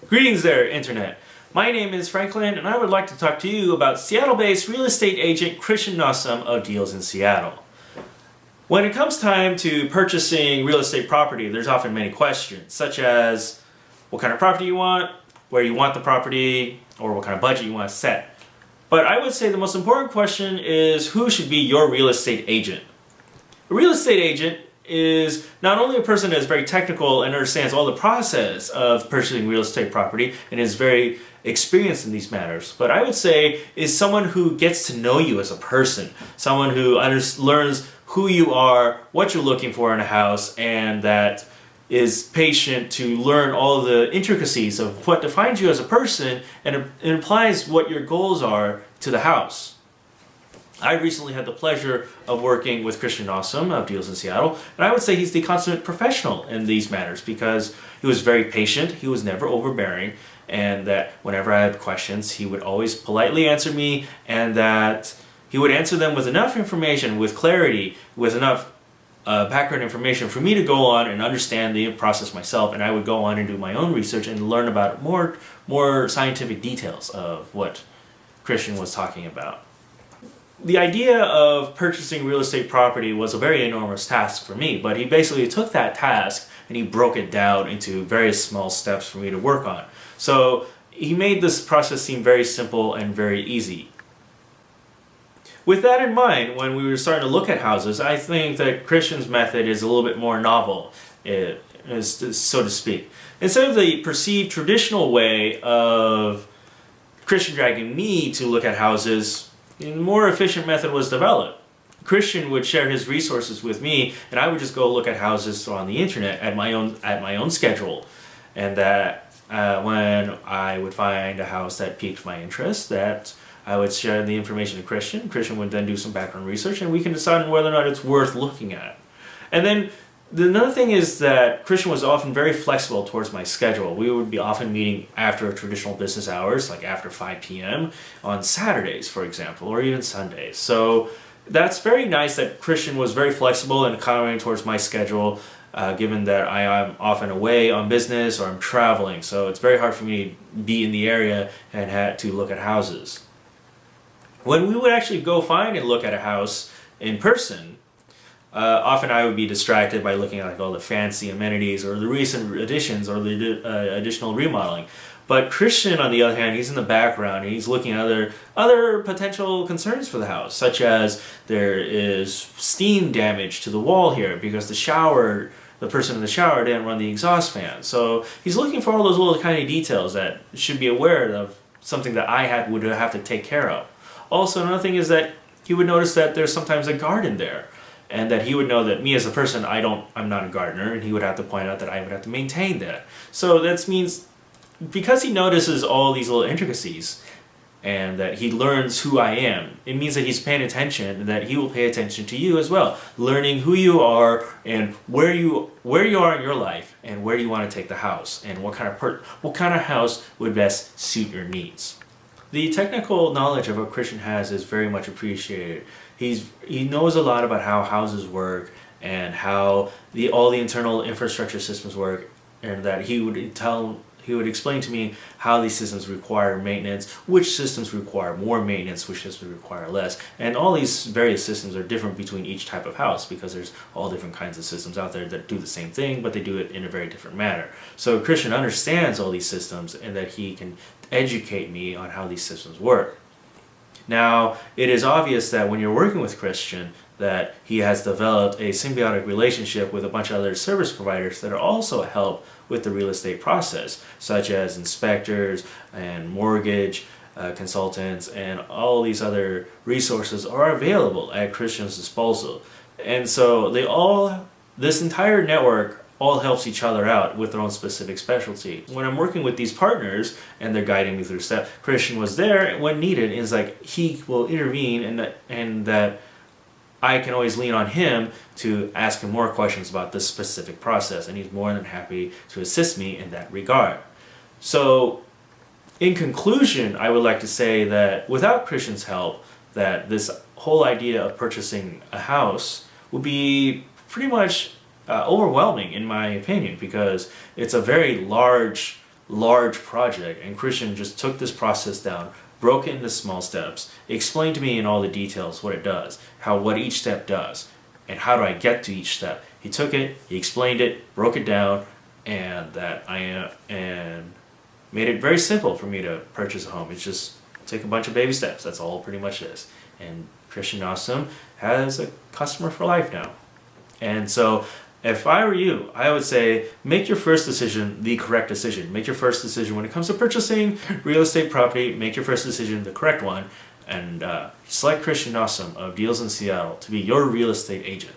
Greetings there, Internet. My name is Franklin, and I would like to talk to you about Seattle-based real estate agent Christian Nossum of Deals in Seattle. When it comes time to purchasing real estate property, there's often many questions, such as what kind of property you want, where you want the property, or what kind of budget you want to set. But I would say the most important question is who should be your real estate agent. A real estate agent is not only a person that is very technical and understands all the process of purchasing real estate property and is very experienced in these matters, but I would say is someone who gets to know you as a person, someone who learns who you are, what you're looking for in a house, and that is patient to learn all the intricacies of what defines you as a person and it implies what your goals are to the house. I recently had the pleasure of working with Christian Nossum of Deals in Seattle, and I would say he's the consummate professional in these matters because he was very patient, he was never overbearing, and that whenever I had questions, he would always politely answer me, and that he would answer them with enough information, with clarity, with enough background information for me to go on and understand the process myself, and I would go on and do my own research and learn about more scientific details of what Christian was talking about. The idea of purchasing real estate property was a very enormous task for me, but he basically took that task and he broke it down into various small steps for me to work on. So he made this process seem very simple and very easy. With that in mind, when we were starting to look at houses, I think that Christian's method is a little bit more novel, so to speak. Instead of the perceived traditional way of Christian dragging me to look at houses, a more efficient method was developed. Christian would share his resources with me, and I would just go look at houses on the internet at my own schedule. And that when I would find a house that piqued my interest, that I would share the information to Christian. Christian would then do some background research, and we can decide on whether or not it's worth looking at. And then another thing is that Christian was often very flexible towards my schedule. We would be often meeting after traditional business hours, like after 5 p.m. on Saturdays, for example, or even Sundays. So that's very nice that Christian was very flexible and accommodating towards my schedule, given that I am often away on business or I'm traveling. So it's very hard for me to be in the area and had to look at houses. When we would actually go find and look at a house in person, often I would be distracted by looking at like all the fancy amenities or the recent additions or the additional remodeling. But Christian, on the other hand, he's in the background and he's looking at other potential concerns for the house, such as there is steam damage to the wall here because the person in the shower didn't run the exhaust fan. So he's looking for all those little tiny details that should be aware of, something that I would have to take care of. Also, another thing is that he would notice that there's sometimes a garden there. And that he would know that me as a person, I'm not a gardener, and he would have to point out that I would have to maintain that. So that means, because he notices all these little intricacies, and that he learns who I am, it means that he's paying attention, and that he will pay attention to you as well, learning who you are, and where you are in your life, and where you want to take the house, and what kind of house would best suit your needs. The technical knowledge of what Christian has is very much appreciated. He knows a lot about how houses work and how all the internal infrastructure systems work, and that he would explain to me how these systems require maintenance, which systems require more maintenance, which systems require less, and all these various systems are different between each type of house because there's all different kinds of systems out there that do the same thing, but they do it in a very different manner. So Christian understands all these systems and that he can educate me on how these systems work. Now, it is obvious that when you're working with Christian, that he has developed a symbiotic relationship with a bunch of other service providers that also help with the real estate process, such as inspectors and mortgage consultants, and all these other resources are available at Christian's disposal. And so this entire network all helps each other out with their own specific specialty. When I'm working with these partners and they're guiding me through steps, Christian was there when needed, and it's like he will intervene, and that I can always lean on him to ask him more questions about this specific process, and he's more than happy to assist me in that regard. So in conclusion, I would like to say that without Christian's help, that this whole idea of purchasing a house would be pretty much overwhelming in my opinion, because it's a very large large project, and Christian just took this process down, broke it into small steps, explained to me in all the details what it does, what each step does, and how do I get to each step. He took it, he explained it, broke it down, and made it very simple for me to purchase a home. It's just take a bunch of baby steps. That's all it pretty much is. And Christian Nossum has a customer for life now. And so if I were you, I would say make your first decision the correct decision. Make your first decision when it comes to purchasing real estate property. Make your first decision the correct one. And select Christian Nossum of Deals in Seattle to be your real estate agent.